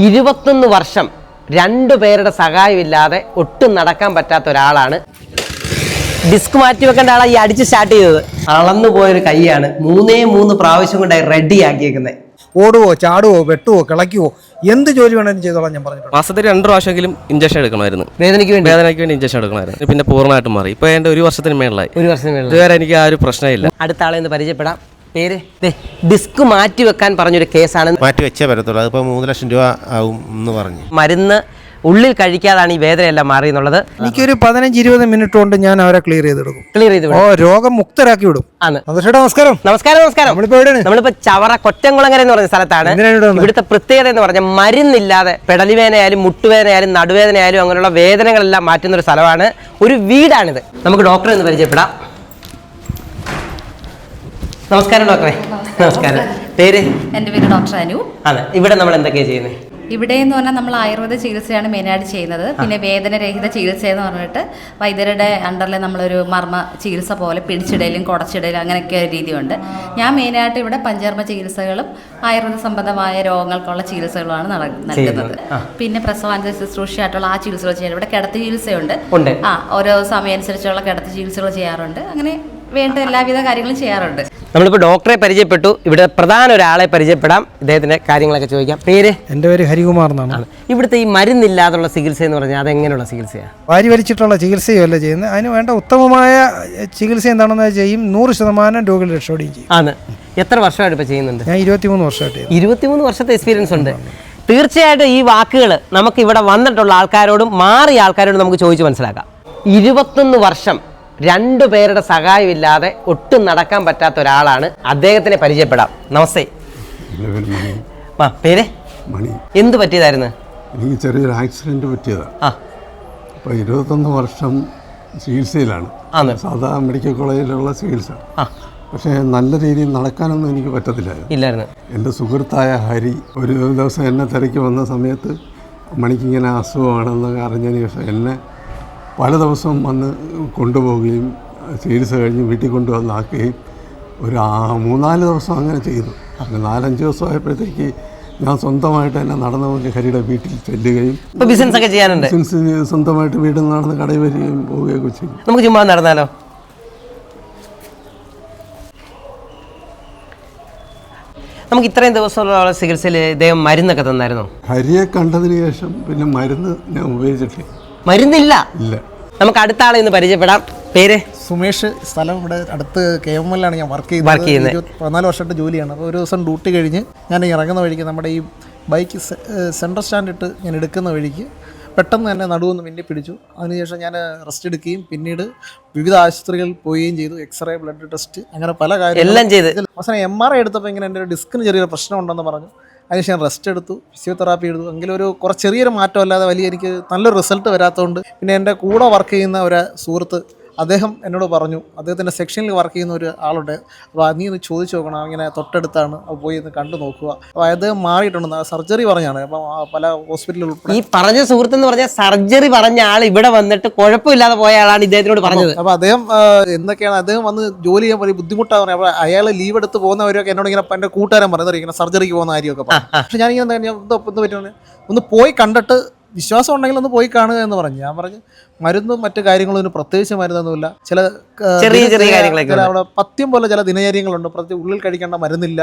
21 വർഷം രണ്ടുപേരുടെ സഹായമില്ലാതെ ഒട്ടും നടക്കാൻ പറ്റാത്ത ഒരാളാണ്. ഡിസ്ക് മാറ്റി വെക്കേണ്ട ആളാണ് ഈ അടിച്ച് സ്റ്റാർട്ട് ചെയ്തത്. അളന്നു പോയൊരു കൈയാണ് 3 പ്രാവശ്യം കൊണ്ടായി റെഡി ആക്കിയേക്കുന്നത്. ഓടുവോ, ചാടുവോ, വെട്ടുവോ, കിളയ്ക്കുവോ, എന്ത് ജോലി വേണമെങ്കിലും ചെയ്തോളാം ഞാൻ പറഞ്ഞു. മാസത്തിൽ 2 പ്രാവശ്യമെങ്കിലും ഇഞ്ചക്ഷൻ എടുക്കണമായിരുന്നു. വേദനയ്ക്ക് വേണ്ടി ഇഞ്ചക്ഷൻ എടുക്കണമായിരുന്നു. പിന്നെ പൂർണ്ണമായിട്ടും മാറി. ഇപ്പൊ എന്റെ 1 വർഷത്തിന് മേളിലായി. 1 വർഷം ഇതുവരെ എനിക്ക് ആ ഒരു പ്രശ്നമില്ല. അടുത്ത ആളെ ഒന്ന് പരിചയപ്പെടാം. പേര് ഡിസ്ക് മാറ്റി വെക്കാൻ പറഞ്ഞൊരു കേസാണ്. മാറ്റി വെച്ചേ പറ്റത്തുള്ളൂ. അതിപ്പോൾ 3 ലക്ഷം രൂപ ആവും എന്ന് പറഞ്ഞു. മരുന്ന് ഉള്ളിൽ കഴിക്കാതാണ് ഈ വേദനയെല്ലാം മാറി എന്നുള്ളത്. എനിക്കൊരു 15-20 മിനിറ്റ് കൊണ്ട് ഞാൻ അവരെ ക്ലിയർ ചെയ്തെടുക്കും. ക്ലിയർ ചെയ്ത് രോഗം മുക്തരാക്കി വിടും. ആണ്. നമസ്കാരം. നമസ്കാരം. നമ്മളിപ്പോ ചവറ കൊറ്റംകുളങ്ങര എന്ന് പറഞ്ഞ സ്ഥലത്താണ്. ഇവിടുത്തെ പ്രത്യേകത എന്ന് പറഞ്ഞാൽ മരുന്നില്ലാതെ പെടലിവേദനയായാലും മുട്ടുവേദനയായാലും നടുവേദനയായാലും അങ്ങനെയുള്ള വേദനകളെല്ലാം മാറ്റുന്ന ഒരു സ്ഥലമാണ്. ഒരു വീടാണിത്. നമുക്ക് ഡോക്ടറെ ഒന്ന് പരിചയപ്പെടാം. നമസ്കാരം ഡോക്ടറെ. നമസ്കാരം. പേര്? എൻ്റെ പേര് ഡോക്ടർ അനു ആണ്. ഇവിടെ നമ്മൾ എന്തൊക്കെയാണ് ചെയ്യുന്നത്? ഇവിടെ എന്ന് പറഞ്ഞാൽ നമ്മൾ ആയുർവേദ ചികിത്സയാണ് മെയിനായിട്ട് ചെയ്യുന്നത്. പിന്നെ വേദനരഹിത ചികിത്സ എന്ന് പറഞ്ഞിട്ട് വൈദ്യരുടെ അണ്ടറിൽ നമ്മളൊരു മർമ്മ ചികിത്സ പോലെ പിടിച്ചിടയിലും കുടച്ചിടയിലും അങ്ങനെയൊക്കെ ഒരു രീതിയുണ്ട്. ഞാൻ മെയിനായിട്ട് ഇവിടെ പഞ്ചകർമ്മ ചികിത്സകളും ആയുർവേദ സംബന്ധമായ രോഗങ്ങൾക്കുള്ള ചികിത്സകളുമാണ് നൽകുന്നത്. പിന്നെ പ്രസവാനന്തര ശുശ്രൂഷയായിട്ടുള്ള ആ ചികിത്സകൾ ചെയ്യാറുണ്ട്. ഇവിടെ കിടത്തി ചികിത്സയുണ്ട്. ഓരോ സമയം അനുസരിച്ചുള്ള കിടത്തി ചികിത്സകൾ ചെയ്യാറുണ്ട്. അങ്ങനെ വേണ്ട എല്ലാവിധ കാര്യങ്ങളും ചെയ്യാറുണ്ട്. നമ്മളിപ്പോൾ ഡോക്ടറെ പരിചയപ്പെട്ടു. ഇവിടെ പ്രധാന ഒരാളെ പരിചയപ്പെടാം. ഇദ്ദേഹത്തിന്റെ കാര്യങ്ങളൊക്കെ ചോദിക്കാം. പേര്? എൻ്റെ പേര് ഹരികുമാർ എന്നാണ്. ഇവിടുത്തെ ഈ മരുന്നില്ലാതുള്ള ചികിത്സ എന്ന് പറഞ്ഞാൽ അതെങ്ങനെയുള്ള ചികിത്സയാണ്? വാരി വലിച്ചിട്ടുള്ള ചികിത്സയല്ല ചെയ്യുന്നത്. അതിന് വേണ്ട ഉത്തമമായ ചികിത്സ എന്താണെന്ന് ചെയ്യും. 100% രോഗികൾ രക്ഷപ്പെടുകയും ചെയ്യും. ആണ്. എത്ര വർഷമായിട്ട് ഇപ്പോൾ ചെയ്യുന്നുണ്ട്? ഞാൻ 23 വർഷമായിട്ട്. 23 വർഷത്തെ എക്സ്പീരിയൻസ് ഉണ്ട്. തീർച്ചയായിട്ടും ഈ വാക്കുകൾ നമുക്ക് ഇവിടെ വന്നിട്ടുള്ള ആൾക്കാരോടും മാറിയ ആൾക്കാരോടും നമുക്ക് ചോദിച്ച് മനസ്സിലാക്കാം. 21 വർഷം രണ്ടുപേരുടെ സഹായമില്ലാതെ ഒട്ടും നടക്കാൻ പറ്റാത്ത ഒരാളാണ്. അദ്ദേഹത്തിനെ പരിചയപ്പെടാം. നമസ്തേ. പേര്? മണി. എന്ത് പറ്റിയതായിരുന്നു? എനിക്ക് ചെറിയൊരു ആക്സിഡൻറ്റ് പറ്റിയതാണ്. അപ്പോൾ 21 വർഷം ചികിത്സയിലാണ്. സാധാ മെഡിക്കൽ കോളേജിലുള്ള ചികിത്സ. പക്ഷേ നല്ല രീതിയിൽ നടക്കാനൊന്നും എനിക്ക് പറ്റത്തില്ലായിരുന്നു. എൻ്റെ സുഹൃത്തായ ഹരി ഒരു ദിവസം എന്നെ തിരക്കി വന്ന സമയത്ത് മണിക്കിങ്ങനെ അസുഖമാണെന്നൊക്കെ അറിഞ്ഞതിന് ശേഷം എന്നെ പല ദിവസവും വന്ന് കൊണ്ടുപോവുകയും ചികിത്സ കഴിഞ്ഞ് വീട്ടിൽ കൊണ്ടുവന്നാക്കുകയും ഒരു 3-4 ദിവസം അങ്ങനെ ചെയ്തു. 4-5 ദിവസമായപ്പോഴത്തേക്ക് ഞാൻ സ്വന്തമായിട്ട് തന്നെ നടന്നു പോയി ഹരിയുടെ വീട്ടിൽ ചെല്ലുകയും ബിസിനസ് ഒക്കെ ചെയ്യാനുണ്ട്. സ്വന്തമായിട്ട് വീട്ടിൽ നടന്ന് കടയിൽ വരികയും പോവുകയൊക്കെ ചെയ്യും. നമുക്ക് ചുമ്മാ നടന്നാലോ? നമുക്ക് ഇത്രയും ദിവസമുള്ള ചികിത്സയിൽ ഇദ്ദേഹം മരുന്നൊക്കെ തന്നായിരുന്നോ? ഹരിയെ കണ്ടതിന് ശേഷം പിന്നെ മരുന്ന് ഞാൻ ഉപയോഗിച്ചിട്ടില്ല. മരുന്നില്ല? ഇല്ല. നമുക്ക് അടുത്ത ആളെ ഒന്ന് പരിചയപ്പെടാം. പേര്? സുമേഷ്. സ്ഥലം ഇവിടെ അടുത്ത് KML ഞാൻ വർക്ക് ചെയ്യുന്നത്. 14 വർഷമായിട്ട് ജോലിയാണ്. അപ്പോൾ ഒരു ദിവസം ഡ്യൂട്ടി കഴിഞ്ഞ് ഞാൻ ഇറങ്ങുന്ന വഴിക്ക് നമ്മുടെ ഈ ബൈക്ക് സെൻട്രൽ സ്റ്റാൻഡ് ഇട്ട് ഞാൻ എടുക്കുന്ന വഴിക്ക് പെട്ടെന്ന് തന്നെ നടുവൊന്ന് മിന്നി പിടിച്ചു. അതിനുശേഷം ഞാൻ റെസ്റ്റ് എടുക്കുകയും പിന്നീട് വിവിധ ആശുപത്രികളിൽ പോവുകയും ചെയ്തു. എക്സ്റേ, ബ്ലഡ് ടെസ്റ്റ്, അങ്ങനെ പല കാര്യങ്ങളും എല്ലാം ചെയ്ത്. അവസാനം MRI എടുത്തപ്പോൾ ഇങ്ങനെ എൻ്റെ ഒരു ഡിസ്കിന് ചെറിയൊരു പ്രശ്നം ഉണ്ടെന്ന് പറഞ്ഞു. അതിനുശേഷം ഞാൻ റെസ്റ്റ് എടുത്തു, ഫിസിയോതെറാപ്പി എടുത്തു. എങ്കിലും ഒരു കുറച്ച് ചെറിയൊരു മാറ്റം അല്ലാതെ വലിയ എനിക്ക് നല്ലൊരു റിസൾട്ട് വരാത്തതുകൊണ്ട് പിന്നെ എൻ്റെ കൂടെ വർക്ക് ചെയ്യുന്ന ഒരു സുഹൃത്ത് അദ്ദേഹം എന്നോട് പറഞ്ഞു, അദ്ദേഹത്തിൻ്റെ സെക്ഷനിൽ വർക്ക് ചെയ്യുന്ന ഒരു ആളുണ്ട്, അപ്പോൾ നീ ഒന്ന് ചോദിച്ചു നോക്കണം, ഇങ്ങനെ തൊട്ടടുത്താണ്, അപ്പോൾ പോയി ഒന്ന് കണ്ടു നോക്കുക. അപ്പോൾ അദ്ദേഹം മാറിയിട്ടുണ്ട്, സർജറി പറഞ്ഞാണ്. അപ്പോൾ പല ഹോസ്പിറ്റലിൽ ഈ പറഞ്ഞ സുഹൃത്ത് എന്ന് പറഞ്ഞാൽ സർജറി പറഞ്ഞ ആൾ ഇവിടെ വന്നിട്ട് കുഴപ്പമില്ലാതെ പോയ ആളാണ് ഇദ്ദേഹത്തിനോട് പറഞ്ഞത്. അപ്പോൾ അദ്ദേഹം എന്തൊക്കെയാണ് അദ്ദേഹം വന്ന് ജോലി ചെയ്യാൻ വലിയ ബുദ്ധിമുട്ടാണ് പറഞ്ഞത്. അപ്പോൾ അയാൾ ലീവ് എടുത്ത് പോകുന്നവരൊക്കെ എന്നോട് ഇങ്ങനെ എൻ്റെ കൂട്ടുകാരൻ പറയുന്നത് ഇങ്ങനെ സർജറിക്ക് പോകുന്ന കാര്യമൊക്കെ പറഞ്ഞു. പക്ഷേ ഞാനിങ്ങനെ എന്ത് പറ്റുന്നത് ഒന്ന് പോയി കണ്ടിട്ട് വിശ്വാസം ഉണ്ടെങ്കിൽ ഒന്ന് പോയി കാണുക എന്ന് പറഞ്ഞു. ഞാൻ പറഞ്ഞു മരുന്നും മറ്റു കാര്യങ്ങളും ഇതിന് പ്രത്യേകിച്ച് മരുന്നൊന്നുമില്ല. ചില അവിടെ പഥ്യം പോലെ ചില ദിനചര്യങ്ങളുണ്ട്, പ്രത്യേകിച്ച് ഉള്ളിൽ കഴിക്കേണ്ട മരുന്നില്ല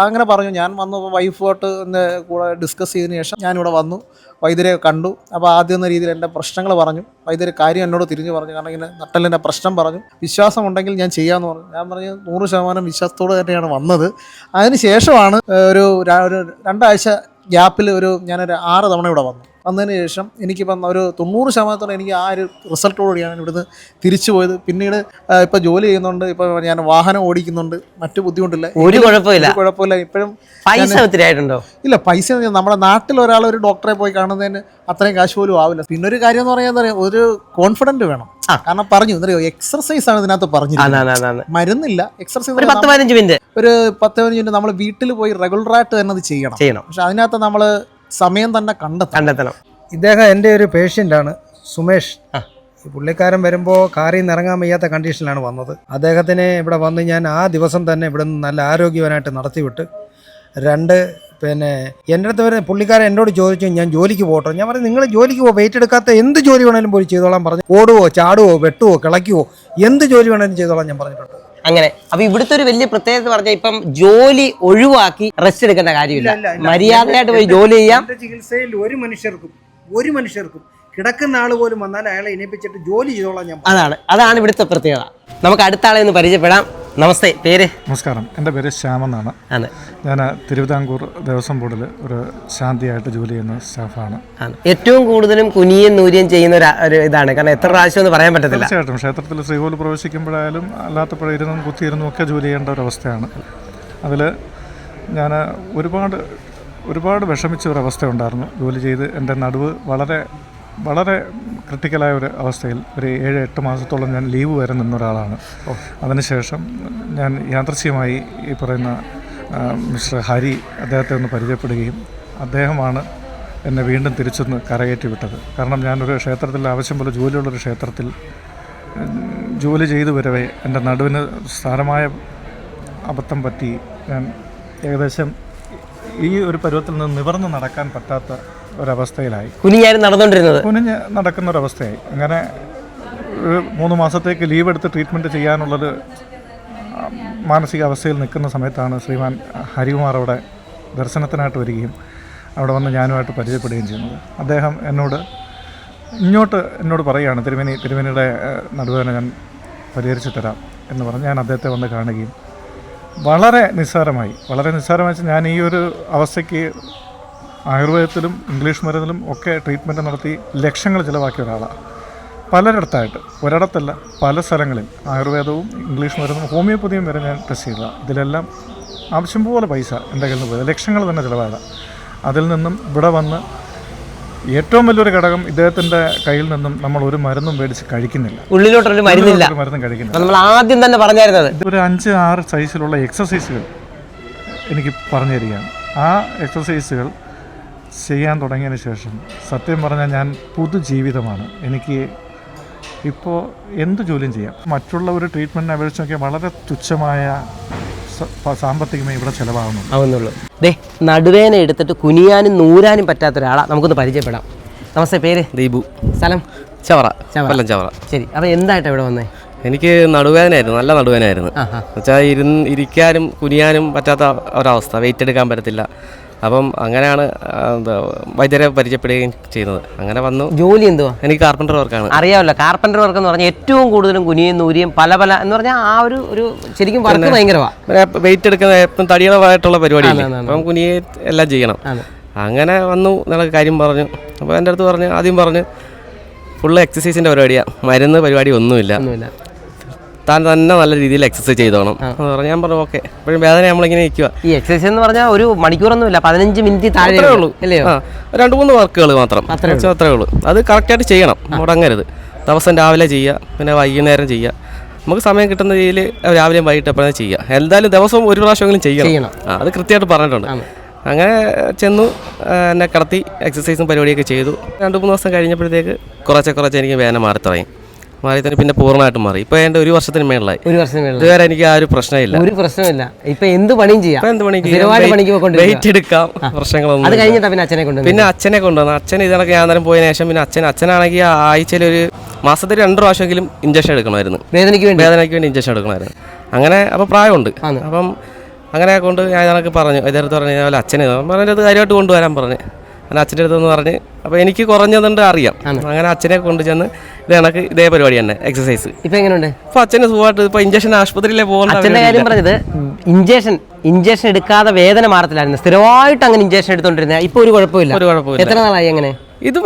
അങ്ങനെ പറഞ്ഞു. ഞാൻ വന്നു വൈഫുമായിട്ട് എൻ്റെ കൂടെ ഡിസ്കസ് ചെയ്തതിന് ശേഷം ഞാനിവിടെ വന്നു, വൈദ്യരെ കണ്ടു. അപ്പോൾ ആദ്യം എന്ന രീതിയിൽ എൻ്റെ പ്രശ്നങ്ങൾ പറഞ്ഞു. വൈദ്യർ കാര്യം എന്നോട് തിരിഞ്ഞു പറഞ്ഞു. കാരണം ഇങ്ങനെ നട്ടലിൻ്റെ പ്രശ്നം പറഞ്ഞു. വിശ്വാസം ഉണ്ടെങ്കിൽ ഞാൻ ചെയ്യാമെന്ന് പറഞ്ഞു. ഞാൻ പറഞ്ഞു 100% വിശ്വാസത്തോടെ തന്നെയാണ് വന്നത്. അതിന് ശേഷമാണ് ഒരു 2 ആഴ്ച ഗ്യാപ്പിൽ ഞാനൊരു 6 തവണ ഇവിടെ വന്നതിന് ശേഷം എനിക്കിപ്പം ഒരു 90% എനിക്ക് ആ ഒരു റിസൾട്ടോടുകൂടിയാണ് ഇവിടുന്ന് തിരിച്ചു പോയത്. പിന്നീട് ഇപ്പോൾ ജോലി ചെയ്യുന്നുണ്ട്, ഇപ്പോൾ ഞാൻ വാഹനം ഓടിക്കുന്നുണ്ട്, മറ്റു ബുദ്ധിമുട്ടില്ല, ഒരു കുഴപ്പമില്ല. ഇപ്പോഴും പൈസ ഒത്തിരി ആയിട്ടുണ്ടോ? ഇല്ല, പൈസ നമ്മുടെ നാട്ടിൽ ഒരാൾ ഒരു ഡോക്ടറെ പോയി കാണുന്നതിന് അത്രയും കാശ് പോലും ആവില്ല. പിന്നെ ഒരു കാര്യം എന്ന് പറയാൻ പറയാം, ഒരു കോൺഫിഡൻറ്റ് വേണം. കാരണം പറഞ്ഞു എക്സർസൈസ് ആണ് ഇതിനകത്ത് പറഞ്ഞിരിക്കുന്നത്, മരുന്നില്ല. എക്സർസൈസ് ഒരു 10-15 മിനിറ്റ് നമ്മൾ വീട്ടിൽ പോയി റെഗുലറായിട്ട് തന്നെ അത് ചെയ്യണം. പക്ഷെ അതിനകത്ത് നമ്മൾ സമയം തന്നെ കണ്ടെത്തണം. ഇദ്ദേഹം എൻ്റെ ഒരു പേഷ്യൻ്റാണ്, സുമേഷ്. പുള്ളിക്കാരൻ വരുമ്പോൾ കാറിൽ നിന്ന് ഇറങ്ങാൻ വയ്യാത്ത കണ്ടീഷനിലാണ് വന്നത്. അദ്ദേഹത്തിന് ഇവിടെ വന്ന് ഞാൻ ആ ദിവസം തന്നെ ഇവിടെ നിന്ന് നല്ല ആരോഗ്യവാനായിട്ട് നടത്തിവിട്ട് 2 പിന്നെ എൻ്റെ അടുത്ത് വരെ പുള്ളിക്കാരൻ എന്നോട് ചോദിച്ചു ഞാൻ ജോലിക്ക് പോകട്ടോ. ഞാൻ പറഞ്ഞു നിങ്ങൾ ജോലിക്ക് പോകും, വെയിറ്റ് എടുക്കാത്ത എന്ത് ജോലി വേണേലും പോയി ചെയ്തോളാൻ പറഞ്ഞു. ഓടുവോ ചാടുവോ വെട്ടുവോ കിളയ്ക്കുവോ എന്ത് ജോലി വേണേലും ചെയ്തോളാൻ ഞാൻ പറഞ്ഞിട്ടുണ്ട്. അങ്ങനെ അപ്പൊ ഇവിടുത്തെ ഒരു വലിയ പ്രത്യേകത പറഞ്ഞാൽ ഇപ്പം ജോലി ഒഴിവാക്കി റെസ്റ്റ് എടുക്കേണ്ട കാര്യമില്ല, മര്യാദയായിട്ട് പോയി ജോലി ചെയ്യാം. എൻ്റെ ചികിത്സയിൽ ഒരു മനുഷ്യർക്കും കിടക്കുന്ന ആൾ പോലും വന്നാൽ അയാളെ ഇനിപ്പിച്ചിട്ട് ജോലി ചെയ്തോളാം ഞാൻ. അതാണ് ഇവിടുത്തെ പ്രത്യേകത. നമുക്ക് അടുത്ത ആളെ ഒന്ന് പരിചയപ്പെടാം. നമസ്തേ, പേര്? നമസ്കാരം, എൻ്റെ പേര് ശ്യാമെന്നാണ്. ഞാൻ തിരുവിതാംകൂർ ദേവസ്വം ബോർഡിൽ ഒരു ശാന്തിയായിട്ട് ജോലി ചെയ്യുന്ന സ്റ്റാഫാണ്. ഏറ്റവും കൂടുതലും കുനിയും നൂരിയും ചെയ്യുന്ന ഒരു ഇതാണ്, കാരണം എത്ര പ്രാവശ്യം എന്ന് പറയാൻ പറ്റത്തില്ല. തീർച്ചയായിട്ടും ക്ഷേത്രത്തിൽ ശ്രീകോവിൽ പ്രവേശിക്കുമ്പോഴായാലും അല്ലാത്തപ്പോഴും കുത്തിയിരുന്നും ഒക്കെ ജോലി ചെയ്യേണ്ട ഒരവസ്ഥയാണ്. അതിൽ ഞാൻ ഒരുപാട് വിഷമിച്ച ഒരവസ്ഥ ഉണ്ടായിരുന്നു. ജോലി ചെയ്ത് എൻ്റെ നടുവ് വളരെ ക്രിട്ടിക്കലായ ഒരു അവസ്ഥയിൽ ഒരു 7-8 മാസത്തോളം ഞാൻ ലീവ് വരെ നിന്നൊരാളാണ്. അതിനുശേഷം ഞാൻ യാദൃശ്ചികമായി ഈ പറയുന്ന മിസ്റ്റർ ഹരി അദ്ദേഹത്തെ ഒന്ന് പരിചയപ്പെടുകയും അദ്ദേഹമാണ് എന്നെ വീണ്ടും തിരിച്ചൊന്ന് കരകയറ്റി വിട്ടത്. കാരണം ഞാനൊരു ക്ഷേത്രത്തിൽ ആവശ്യം പോലെ ജോലിയുള്ളൊരു ക്ഷേത്രത്തിൽ ജോലി ചെയ്തു വരവേ എൻ്റെ നടുവിന് സാരമായ അബദ്ധം പറ്റി. ഞാൻ ഏകദേശം ഈ ഒരു പരുവത്തിൽ നിന്ന് നിവർന്ന് നടക്കാൻ പറ്റാത്ത ഒരവസ്ഥയിലായി. കുനിഞ്ഞ് നടക്കുന്ന ഒരവസ്ഥയായി. അങ്ങനെ ഒരു 3 മാസത്തേക്ക് ലീവ് എടുത്ത് ട്രീറ്റ്മെൻറ്റ് ചെയ്യാനുള്ളൊരു മാനസികാവസ്ഥയിൽ നിൽക്കുന്ന സമയത്താണ് ശ്രീമാൻ ഹരികുമാർ അവിടെ ദർശനത്തിനായിട്ട് വരികയും അവിടെ വന്ന് ഞാനുമായിട്ട് പരിചയപ്പെടുകയും ചെയ്യുന്നത്. അദ്ദേഹം എന്നോട് പറയുകയാണ്, തിരുമേനിയുടെ നടുവേദന ഞാൻ പരിഹരിച്ചു തരാം എന്ന് പറഞ്ഞ് ഞാൻ അദ്ദേഹത്തെ വന്ന് കാണുകയും വളരെ നിസ്സാരമായി ഞാൻ ഈ ഒരു അവസ്ഥയ്ക്ക് ആയുർവേദത്തിലും ഇംഗ്ലീഷ് മരുന്നിലും ഒക്കെ ട്രീറ്റ്മെൻറ്റ് നടത്തി ലക്ഷങ്ങൾ ചിലവാക്കിയ ഒരാളാണ്. പലരിടത്തായിട്ട്, ഒരിടത്തല്ല പല സ്ഥലങ്ങളിൽ ആയുർവേദവും ഇംഗ്ലീഷ് മരുന്നും ഹോമിയോപ്പതിയും വരെ ഞാൻ ടെസ്റ്റ് ചെയ്തതാണ്. ഇതിലെല്ലാം ആവശ്യം പോലെ പൈസ എൻ്റെ കയ്യിൽ നിന്ന് പോയത്, ലക്ഷങ്ങൾ തന്നെ ചിലവായതാണ്. അതിൽ നിന്നും ഇവിടെ വന്ന് ഏറ്റവും വലിയൊരു ഘടകം ഇദ്ദേഹത്തിൻ്റെ കയ്യിൽ നിന്നും നമ്മൾ ഒരു മരുന്നും മേടിച്ച് കഴിക്കുന്നില്ല, ഉള്ളിലോട്ടൊരു മരുന്നും കഴിക്കുന്നില്ല. നമ്മൾ ആദ്യം തന്നെ പറഞ്ഞായിരുന്നത് ഒരു 5-6 സൈസിലുള്ള എക്സസൈസുകൾ എനിക്ക് പറഞ്ഞു തരികയാണ്. ആ എക്സസൈസുകൾ ചെയ്യാൻ തുടങ്ങിയതിന് ശേഷം സത്യം പറഞ്ഞാൽ ഞാൻ പുതുജീവിതമാണ്. എനിക്ക് ഇപ്പോൾ എന്ത് ജോലിയും ചെയ്യാം. മറ്റുള്ള ഒരു ട്രീറ്റ്മെൻറ്റിനെ അപേക്ഷിച്ച് നോക്കിയാൽ വളരെ തുച്ഛമായ സാമ്പത്തികമേ ഇവിടെ ചിലവാകുന്നുള്ളൂ. നടുവേന എടുത്തിട്ട് കുനിയാനും നൂരാനും പറ്റാത്ത ഒരാളാണ്. നമുക്കൊന്ന് പരിചയപ്പെടാം. നമസ്തേ, പേര്? ദീപു. സ്ഥലം? ചവറ. ചവറ. ശരി, അപ്പോൾ എന്തായിട്ടാണ് ഇവിടെ വന്നേ? എനിക്ക് നടുവേദനയായിരുന്നു, നല്ല നടുവേദനയായിരുന്നു. എന്നുവെച്ചാൽ ഇരിക്കാനും കുനിയാനും പറ്റാത്ത ഒരവസ്ഥ, വെയിറ്റ് എടുക്കാൻ പറ്റത്തില്ല. അപ്പം അങ്ങനെയാണ് വൈദ്യരെ പരിചയപ്പെടുകയും ചെയ്യുന്നത്. അങ്ങനെ വന്നു. ജോലി എന്തുവാ? എനിക്ക് കാർപ്പൻ്റർ വർക്കാണ്. അറിയാമല്ലോ, കാർപ്പൻ്റർ വർക്ക് എന്ന് പറഞ്ഞാൽ ഏറ്റവും കൂടുതലും കുനിയും നൂരിയും പല എന്ന് പറഞ്ഞാൽ ആ ഒരു ശരിക്കും വർക്ക് ഭയങ്കരമാണ്. വെയിറ്റ് എടുക്കുന്ന എപ്പം തടിയണമായിട്ടുള്ള പരിപാടിയില്ല, അപ്പം കുനിയെ എല്ലാം ചെയ്യണം. അങ്ങനെ വന്നു, നിനക്ക് കാര്യം പറഞ്ഞു. അപ്പോൾ എൻ്റെ അടുത്ത് ആദ്യം പറഞ്ഞു ഫുള്ള് എക്സസൈസിൻ്റെ പരിപാടിയാണ്, മരുന്ന് പരിപാടി ഒന്നുമില്ല, താൻ തന്നെ നല്ല രീതിയിൽ എക്സസൈസ് ചെയ്തോണം എന്ന് പറഞ്ഞു. ഞാൻ പറഞ്ഞു ഓക്കെ. അപ്പോഴും വേദന നമ്മളിങ്ങനെ ഇരിക്കുക. ഈ എക്സസൈസ് എന്ന് പറഞ്ഞാൽ ഒരു മണിക്കൂറൊന്നുമില്ല, 15 മിനിറ്റ് താഴെ ഉള്ളൂ അല്ലയോ? 2-3 വർക്കുകൾ മാത്രം, അത്രേ ഉള്ളൂ. അത് കറക്റ്റായിട്ട് ചെയ്യണം, മുടങ്ങരുത്. ദിവസം രാവിലെ ചെയ്യുക, പിന്നെ വൈകുന്നേരം ചെയ്യുക. നമുക്ക് സമയം കിട്ടുന്ന രീതിയിൽ രാവിലെയും വൈകിട്ട് എപ്പോഴും ചെയ്യുക. എന്തായാലും ദിവസവും ഒരു പ്രാവശ്യമെങ്കിലും ചെയ്യണം. അത് കൃത്യമായിട്ട് പറഞ്ഞിട്ടുണ്ട്. അങ്ങനെ ചെന്നു, എന്നെ കിടത്തി എക്സസൈസും പരിപാടിയൊക്കെ ചെയ്തു. 2-3 ദിവസം കഴിഞ്ഞപ്പോഴത്തേക്ക് കുറച്ച് എനിക്ക് വേദന മാറി തുടങ്ങി. തന്നെ പിന്നെ പൂർണ്ണമായിട്ടും മാറി. ഇപ്പൊ എന്റെ 1 വർഷത്തിന് മേളിലായി. ഇതുവരെ എനിക്ക് ആ ഒരു പ്രശ്നമില്ല. ഇപ്പൊ എന്ത് പണിയും ചെയ്യാം, വെയിറ്റ് എടുക്കാം, പ്രശ്നങ്ങളൊന്നും. പിന്നെ അച്ഛനെ കൊണ്ടുവന്നു. അച്ഛൻ ഇതിനൊക്കെ ഞാൻ നേരം പോയതിനു ശേഷം പിന്നെ അച്ഛനാണെങ്കിൽ ആഴ്ചയിൽ ഒരു മാസത്തിൽ 2 പ്രാവശ്യമെങ്കിലും ഇഞ്ചക്ഷൻ എടുക്കണമായിരുന്നു, വേദനയ്ക്ക് വേണ്ടി ഇഞ്ചക്ഷൻ എടുക്കണമായിരുന്നു. അങ്ങനെ അപ്പോൾ പ്രായമുണ്ട്. അപ്പം അങ്ങനെ കൊണ്ട് ഞാൻ ഇതൊക്കെ പറഞ്ഞു, ഇദ്ദേഹത്ത് പറഞ്ഞു അച്ഛനെ പറഞ്ഞത് കാര്യമായിട്ട് കൊണ്ടുവരാൻ പറഞ്ഞു. അങ്ങനെ അച്ഛൻ്റെ അടുത്തെന്ന് പറഞ്ഞ് അപ്പോൾ എനിക്ക് കുറഞ്ഞതുകൊണ്ട് അറിയാം. അങ്ങനെ അച്ഛനെ കൊണ്ട് ചെന്ന് ഇതേ പരിപാടി തന്നെ എക്സസൈസ്. ഇപ്പം എങ്ങനെയുണ്ട്? ഇപ്പോൾ അച്ഛന് സുഖമായിട്ട് ഇപ്പോൾ ഇഞ്ചക്ഷൻ ആശുപത്രിയിലെ പോകുന്ന അച്ഛൻ്റെ കാര്യം പറഞ്ഞത് ഇഞ്ചക്ഷൻ എടുക്കാതെ വേദന മാറത്തില്ലായിരുന്നു, സ്ഥിരമായിട്ട് അങ്ങനെ ഇഞ്ചക്ഷൻ എടുത്തോണ്ടിരുന്നത്. ഇപ്പൊ ഒരു കുഴപ്പമില്ല. എത്ര നാളായി അങ്ങനെ? ഇത്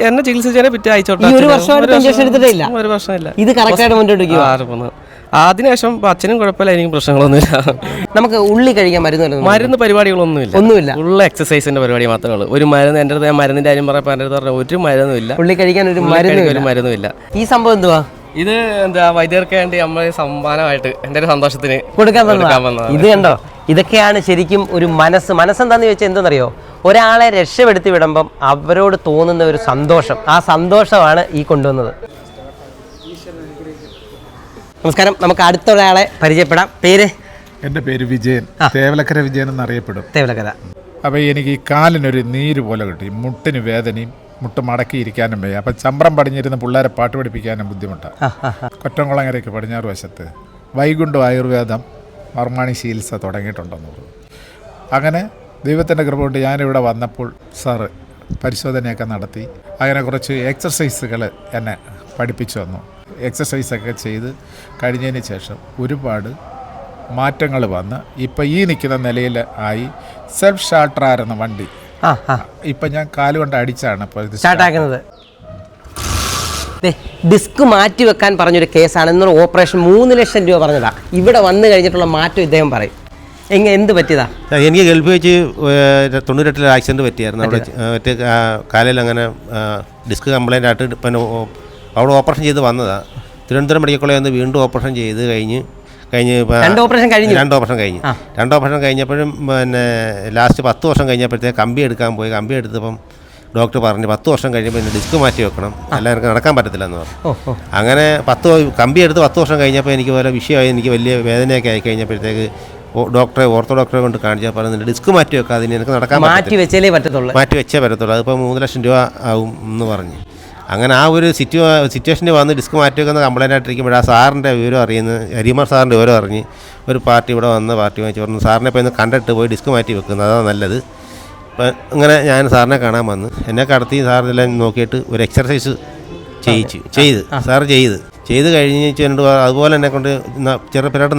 എന്നെ ചികിത്സിച്ചതിനെ പിറ്റേ ആഴ്ച ഒരു വർഷമായിട്ട് ഇഞ്ചക്ഷൻ എടുത്തിട്ടില്ല. ഒരു വർഷമില്ല. ഇത് കറക്റ്റായിട്ട് മുന്നോട്ട് അതിനുശേഷം അച്ഛനും കുഴപ്പമില്ല, എനിക്കും പ്രശ്നങ്ങളൊന്നുമില്ല. നമുക്ക് ഉള്ളി കഴിക്കാൻ മരുന്ന് പരിപാടികളൊന്നുമില്ല. ഉള്ള എക്സസൈസിന്റെ പരിപാടി മാത്രമേ ഉള്ളൂ. ഒരു മരുന്ന് എൻ്റെ അടുത്ത്, ഞാൻ മരുന്നിന്റെ കാര്യം പറഞ്ഞപ്പോൾ എൻ്റെ അടുത്ത് പറഞ്ഞ ഒരു മരുന്നുമില്ല, ഉള്ളി കഴിക്കാൻ ഒരു മരുന്നുമില്ല. ഈ സംഭവം എന്തുവാ? ഇത് എന്താ വൈദ്യർക്ക് വേണ്ടി നമ്മൾ സമ്മാനമായിട്ട് എൻ്റെ ഒരു സന്തോഷത്തിന് കൊടുക്കാൻ വന്നതാണ്. ഇത് കണ്ടോ, ഇതൊക്കെയാണ് ശരിക്കും ഒരു മനസ്സെന്താന്ന് ചോദിച്ചാൽ എന്തെന്നറിയോ? ഒരാളെ രക്ഷപ്പെടുത്തി വിടുമ്പം അവരോട് തോന്നുന്ന ഒരു സന്തോഷം, ആ സന്തോഷമാണ് ഈ കൊണ്ടുവന്നത്. നമസ്കാരം, നമുക്ക് അടുത്ത ഒരാളെ പരിചയപ്പെടാം. പേര്? എൻ്റെ പേര് വിജയൻ, തേവലക്കര വിജയൻ എന്നറിയപ്പെടും. തേവലക്കര. അപ്പോൾ എനിക്ക് ഈ കാലിനൊരു നീര് പോലെ കിട്ടി, മുട്ടിന് വേദനയും, മുട്ട് മടക്കിയിരിക്കാനും വയ്യ. അപ്പം ചമ്പ്രം പടിഞ്ഞിരുന്ന് പിള്ളേരെ പാട്ട് പഠിപ്പിക്കാനും ബുദ്ധിമുട്ടാണ്. കൊറ്റംകുളങ്ങരയ്ക്ക് പടിഞ്ഞാറ് വശത്ത് വൈകുണ്ഠം ആയുർവേദം മർമാണി ചികിത്സ തുടങ്ങിയിട്ടുണ്ടെന്ന് പറഞ്ഞു. അങ്ങനെ ദൈവത്തിൻ്റെ കൃപ കൊണ്ട് ഞാനിവിടെ വന്നപ്പോൾ സാറ് പരിശോധനയൊക്കെ നടത്തി അങ്ങനെ കുറച്ച് എക്സർസൈസുകൾ എന്നെ പഠിപ്പിച്ചു തന്നു. എക്സർസൈസൊക്കെ ചെയ്ത് കഴിഞ്ഞതിന് ശേഷം ഒരുപാട് മാറ്റങ്ങൾ വന്ന് ഇപ്പം ഈ നിൽക്കുന്ന നിലയിൽ ആയി. സെൽഫ് ഷാൾട്ടറായിരുന്ന വണ്ടി ഇപ്പം ഞാൻ കാലുകൊണ്ട് അടിച്ചാണ് ഇപ്പോൾ ഇത് സ്റ്റാർട്ടാക്കുന്നത്. ഡിസ്ക് മാറ്റി വെക്കാൻ പറഞ്ഞൊരു കേസാണ്. ഇന്നൊരു ഓപ്പറേഷൻ 3 ലക്ഷം രൂപ പറഞ്ഞതാ. ഇവിടെ വന്നു കഴിഞ്ഞിട്ടുള്ള മാറ്റം ഇദ്ദേഹം പറയും. എന്ത് പറ്റിയതാ? എനിക്ക് ഗൾഫിൽ വെച്ച് 98 ആക്സിഡൻറ്റ് പറ്റിയായിരുന്നു. അവിടെ മറ്റേ കാലിൽ അങ്ങനെ ഡിസ്ക് കംപ്ലൈൻ്റ് ആയിട്ട് പിന്നെ അവിടെ ഓപ്പറേഷൻ ചെയ്ത് വന്നതാണ്. തിരുവനന്തപുരം മെഡിക്കൽ കോളേജിൽ വന്ന് വീണ്ടും ഓപ്പറേഷൻ ചെയ്ത് കഴിഞ്ഞ് 2 ഓപ്പറേഷൻ കഴിഞ്ഞപ്പോഴും പിന്നെ ലാസ്റ്റ് 10 വർഷം കഴിഞ്ഞപ്പോഴത്തേക്ക് കമ്പി എടുക്കാൻ പോയി. കമ്പി എടുത്തപ്പം ഡോക്ടർ പറഞ്ഞു 10 വർഷം കഴിയുമ്പോൾ എൻ്റെ ഡിസ്ക് മാറ്റി വെക്കണം, എല്ലാവർക്കും നടക്കാൻ പറ്റത്തില്ല എന്ന് പറഞ്ഞു. അങ്ങനെ കമ്പി എടുത്ത് 10 വർഷം കഴിഞ്ഞപ്പോൾ എനിക്ക് പോലെ വിഷയമായി, എനിക്ക് വലിയ വേദനയൊക്കെ ആയി കഴിഞ്ഞപ്പോഴത്തേക്ക് ഓർത്തോ ഡോക്ടറെ കൊണ്ട് കാണിച്ചാൽ പറയുന്നുണ്ട് ഡിസ്ക് മാറ്റി വെക്കാം, അതിന് എനിക്ക് നടക്കാൻ മാറ്റി വെച്ചേ പറ്റത്തുള്ളൂ, അതിപ്പോൾ 3 ലക്ഷം രൂപ ആവും എന്ന് പറഞ്ഞു. അങ്ങനെ ആ ഒരു സിറ്റുവേഷനിൽ വന്ന് ഡിസ്ക് മാറ്റി വെക്കുന്ന കംപ്ലൈൻ്റ് ആയിട്ടിരിക്കുമ്പോൾ ആ സാറിൻ്റെ വിവരം അറിയുന്നത്, ഹരിമാർ സാറിൻ്റെ വിവരം അറിഞ്ഞ് ഒരു പാർട്ടി ഇവിടെ വന്ന് പാർട്ടി വാങ്ങിച്ച് പറഞ്ഞു സാറിനെ ഇപ്പോൾ ഇന്ന് കണ്ടിട്ട് പോയി ഡിസ്ക് മാറ്റി വെക്കുന്നത് അതാണ് നല്ലത്. അപ്പം അങ്ങനെ ഞാൻ സാറിനെ കാണാൻ വന്ന് എന്നെ കടത്തി സാറിനെല്ലാം നോക്കിയിട്ട് ഒരു എക്സർസൈസ് ചെയ്ത് സാറ് ചെയ്ത് കഴിഞ്ഞിട്ട് അതുപോലെ എന്നെ കൊണ്ട് ചെറുപ്പരായിട്ട്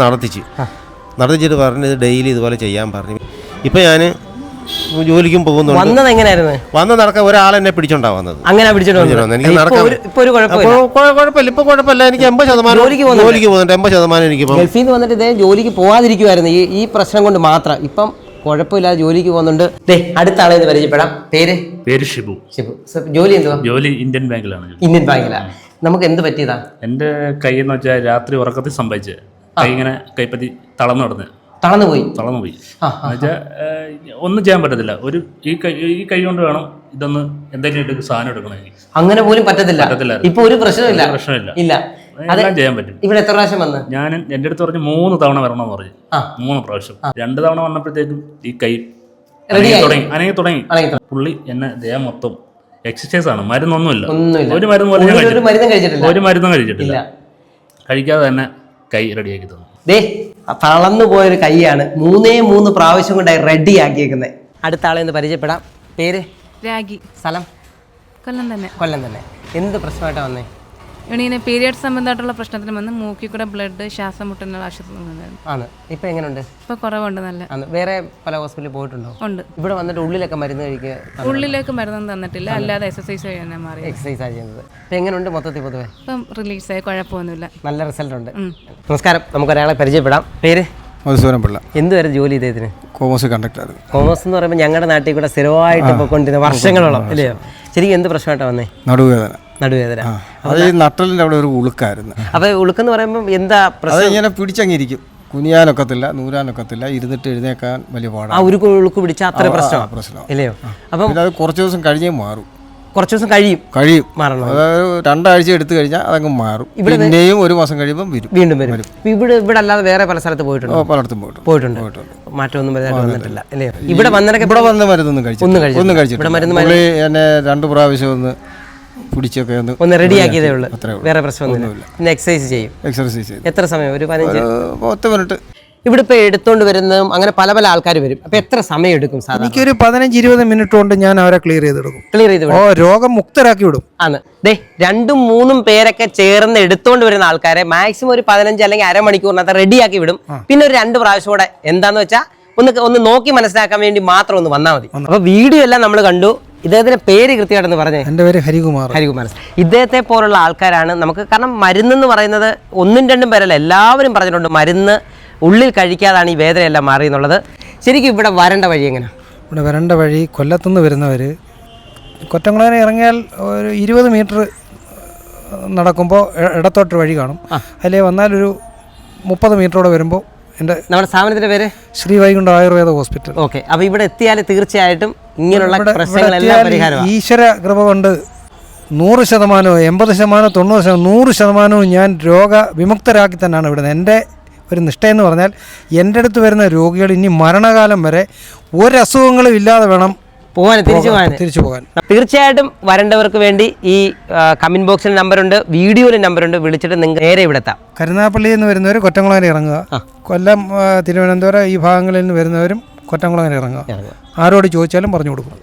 നടത്തിച്ചിട്ട് പറഞ്ഞ് ഇത് ഡെയിലി ഇതുപോലെ ചെയ്യാൻ പറഞ്ഞു. ഇപ്പം ഞാൻ ജോലിക്കും പോകുന്നുണ്ട്. വന്നത് എങ്ങനെയായിരുന്നു? വന്ന് നടക്കാൻ ഒരാളെന്നെ പിടിച്ചോണ്ടാ വന്നത്. അങ്ങനെ പിടിച്ചോണ്ട് എനിക്ക് നടക്കാൻ കുഴപ്പമില്ല. ഇപ്പൊ കുഴപ്പമില്ല. എനിക്ക് 80% ജോലിക്ക് പോകുന്നുണ്ട്. 80% എനിക്ക് ഗൾഫിൽ നിന്ന് വന്നിട്ട് ഇദ്ദേഹം ജോലിക്ക് പോവാതിരിക്കുമായിരുന്നു ഈ പ്രശ്നം കൊണ്ട് മാത്രം. ഇപ്പം കുഴപ്പമില്ലാതെ ജോലിക്ക് പോകുന്നുണ്ട്. അടുത്ത ആളെ പരിചയപ്പെടാം. പേര് ഷിബു. ജോലി എന്തുവാ? ജോലി ഇന്ത്യൻ ബാങ്കിലാണ്. ഇന്ത്യൻ ബാങ്കിലാണ്. നമുക്ക് എന്ത് പറ്റിയതാ? എൻ്റെ കൈ എന്ന് വെച്ചാൽ രാത്രി ഉറക്കത്തിൽ സംഭവിച്ചത്. കൈ ഇങ്ങനെ കൈപ്പറ്റി തളർന്നു പോയി എന്നുവെച്ചാൽ ഒന്നും ചെയ്യാൻ പറ്റത്തില്ല. ഈ കൈ കൊണ്ട് വേണം ഇതൊന്ന് എന്തെങ്കിലും സാധനം എടുക്കണമെങ്കിൽ. അങ്ങനെ പോലും പറ്റത്തില്ല. ഇപ്പൊ ഒരു പ്രശ്നമില്ല. എല്ലാം ചെയ്യാൻ പറ്റും. ഇവിടെ എത്ര പ്രാവശ്യം വന്ന്? ഞാൻ എൻ്റെ അടുത്ത് പറഞ്ഞ് 3 തവണ വരണമെന്ന് പറഞ്ഞു. 3 പ്രാവശ്യം. 2 തവണ വന്നപ്പോഴത്തേക്കും ഈ കൈ അനങ്ങി തുടങ്ങി. പുള്ളി എന്നെ ദേഹം മൊത്തം എക്സസൈസ് ആണ്, മരുന്നൊന്നുമില്ല. ഒരു മരുന്നും കഴിച്ചിട്ടില്ല. കഴിക്കാതെ തന്നെ കൈ റെഡിയാക്കി തന്നു. തളർന്നു പോയൊരു കൈയാണ് 3 പ്രാവശ്യം കൊണ്ടായി റെഡിയാക്കിയേക്കുന്നത്. അടുത്ത ആളെ ഒന്ന് പരിചയപ്പെടാം. പേര്? രാഗി. സ്ഥലം? കൊല്ലം തന്നെ. എന്ത് പ്രശ്നമായിട്ടാണ് വന്നേ? ഇങ്ങനെ പീരിയഡ് സംബന്ധമായിട്ടുള്ള പ്രശ്നത്തിന് വന്ന് മൂക്കിൽ കൂടെ ബ്ലഡ്, ശ്വാസം മുട്ടുന്ന ആശുപത്രി ആണ്. ഇപ്പൊ എങ്ങനെയുണ്ട്? ഇപ്പൊ കുറവുണ്ട്. നല്ല. വേറെ പല ഹോസ്പിറ്റലിൽ പോയിട്ടുണ്ടോ? ഉണ്ട്. ഇവിടെ വന്നിട്ട് ഉള്ളിലൊക്കെ മരുന്ന് കഴിക്കുക? ഉള്ളിലേക്ക് മരുന്ന് തന്നിട്ടില്ല, അല്ലാതെ എക്സസൈസ് ചെയ്യാൻ മാറി. എക്സസൈസ് ചെയ്യുന്നത്. ഇപ്പൊ എങ്ങനെയുണ്ട് മൊത്തത്തിൽ പൊതുവെ? ഇപ്പം റിലീസായി, കുഴപ്പമൊന്നുമില്ല, നല്ല റിസൾട്ട് ഉണ്ട്. നമസ്കാരം. നമുക്കൊരാളെ പരിചയപ്പെടാം. പേര്? മധുസൂദൻ പിള്ള. എന്തുവരെ ജോലി ഇദ്ദേഹത്തിന്? Commerce conductor. കോമേഴ്സ് എന്ന് പറയുമ്പോൾ ഞങ്ങളുടെ നാട്ടിൽ കൂടെ സ്ഥിരമായിട്ട് പോയിക്കൊണ്ടിരുന്ന വർഷങ്ങളോളം അല്ലയോ? ശരിക്കും എന്ത് പ്രശ്നമായിട്ടാണ് വന്നേ? നടുവേദന. അത് ഈ നട്ടലിൻ്റെ അവിടെ ഒരു ഉളുക്കായിരുന്നു. അപ്പോൾ ഉളുക്കെന്ന് പറയുമ്പോൾ എന്താ പ്രശ്നം? ഇങ്ങനെ പിടിച്ചങ്ങിരിക്കും, കുനിയാനൊക്കത്തില്ല, നൂരാനൊക്കത്തില്ല, ഇരുന്നിട്ട് എഴുന്നേക്കാൻ വലിയ പാടാണ്. ഒരു ഉളുക്ക് പിടിച്ചാൽ അത്ര പ്രശ്നം ഇല്ലയോ? അപ്പം അത് കുറച്ച് ദിവസം കഴിഞ്ഞേ മാറും. കുറച്ച് ദിവസം കഴിയും മാറണം. അതായത് 2 ആഴ്ച എടുത്തു കഴിഞ്ഞാൽ അതങ്ങ് മാറും. പിന്നെയും 1 മാസം കഴിയുമ്പോൾ വീണ്ടും വരും. ഇവിടെ അല്ലാതെ വേറെ പല സ്ഥലത്ത് പോയിട്ടുണ്ടോ? പലയിടത്തും പോയിട്ടുണ്ട്. മാറ്റമൊന്നും വന്നിട്ടില്ല അല്ലയോ? ഇവിടെ വന്ന മരുന്നൊന്നും കഴിച്ചിട്ടില്ല. എന്നെ 2 പ്രാവശ്യം പിടിച്ചൊക്കെ ഒന്ന് റെഡിയാക്കിയതേ ഉള്ളൂ, വേറെ പ്രശ്നമൊന്നുമില്ല. പിന്നെ എക്സസൈസ് ചെയ്യും. എത്ര സമയം? ഒരു 10 മിനിറ്റ്. ഇവിടെ ഇപ്പോൾ എടുത്തോണ്ട് വരുന്നതും അങ്ങനെ പല ആൾക്കാർ വരും. അപ്പൊ എത്ര സമയം എടുക്കും? എനിക്കൊരു 15-20 മിനിറ്റ് കൊണ്ട് ഞാൻ അവരെ ക്ലിയർ ചെയ്ത് രോഗം മുക്തരാക്കി വിടും. 2-3 പേരൊക്കെ ചേർന്ന് എടുത്തോണ്ട് വരുന്ന ആൾക്കാരെ മാക്സിമം ഒരു 15 അല്ലെങ്കിൽ അരമണിക്കൂറിനകത്ത് റെഡിയാക്കി വിടും. പിന്നെ ഒരു 2 പ്രാവശ്യം കൂടെ എന്താന്ന് വെച്ചാൽ ഒന്ന് നോക്കി മനസ്സിലാക്കാൻ വേണ്ടി മാത്രം ഒന്ന് വന്നാൽ മതി. അപ്പൊ വീഡിയോ എല്ലാം നമ്മൾ കണ്ടു. ഇദ്ദേഹത്തിന്റെ പേര് കൃത്യമായിട്ടെന്ന് പറഞ്ഞേ. എൻ്റെ പേര് ഹരികുമാർ. ഇദ്ദേഹത്തെ പോലുള്ള ആൾക്കാരാണ് നമുക്ക്. കാരണം മരുന്നെന്ന് പറയുന്നത് 1-2 പേരല്ല, എല്ലാവരും പറഞ്ഞിട്ടുണ്ട് മരുന്ന് ഉള്ളിൽ കഴിക്കാതാണ് ഈ വേദനയെല്ലാം മാറി എന്നുള്ളത്. ശരിക്കും ഇവിടെ വരേണ്ട വഴി എങ്ങനെയാണ്? ഇവിടെ വരേണ്ട വഴി, കൊല്ലത്തുനിന്ന് വരുന്നവർ കൊറ്റംകുളങ്ങര ഇറങ്ങിയാൽ ഒരു 20 മീറ്റർ നടക്കുമ്പോൾ ഇടത്തോട്ടൊരു വഴി കാണും. അതിലേ വന്നാലൊരു 30 മീറ്ററോടെ വരുമ്പോൾ നമ്മുടെ സ്ഥാപനത്തിന്റെ പേര് ശ്രീ വൈകുണ്ഠം ആയുർവേദ ഹോസ്പിറ്റൽ. ഓക്കെ. അപ്പോൾ ഇവിടെ എത്തിയാൽ തീർച്ചയായിട്ടും ഇങ്ങനെയുള്ള പ്രശ്നങ്ങളെല്ലാം പരിഹാരമാണ്. ഈശ്വര കൃപ കൊണ്ട് 100%, 80%, 90%, 100% ഞാൻ രോഗവിമുക്തരാക്കി തന്നെയാണ് ഇവിടുന്ന്. എൻ്റെ ഒരു നിഷ്ഠയെന്ന് പറഞ്ഞാൽ എൻ്റെ അടുത്ത് വരുന്ന രോഗികൾ ഇനി മരണകാലം വരെ ഒരസുഖങ്ങളും ഇല്ലാതെ വേണം തിരിച്ചു പോകാൻ. തീർച്ചയായിട്ടും വരേണ്ടവർക്ക് വേണ്ടി ഈ കമന്റ് ബോക്സിൽ നമ്പറുണ്ട്, വീഡിയോയിൽ നമ്പറുണ്ട്, വിളിച്ചിട്ട് നിങ്ങൾക്ക് നേരെ ഇവിടെ എത്താം. കരുനാഗപ്പള്ളിയിൽ നിന്ന് വരുന്നവർ കൊറ്റംകുളങ്ങര ഇറങ്ങുക, കൊല്ലം തിരുവനന്തപുരം ഈ ഭാഗങ്ങളിൽ നിന്ന് വരുന്നവരും കൊറ്റംകുളങ്ങര ഇറങ്ങുക. ആരോട് ചോദിച്ചാലും പറഞ്ഞു കൊടുക്കും.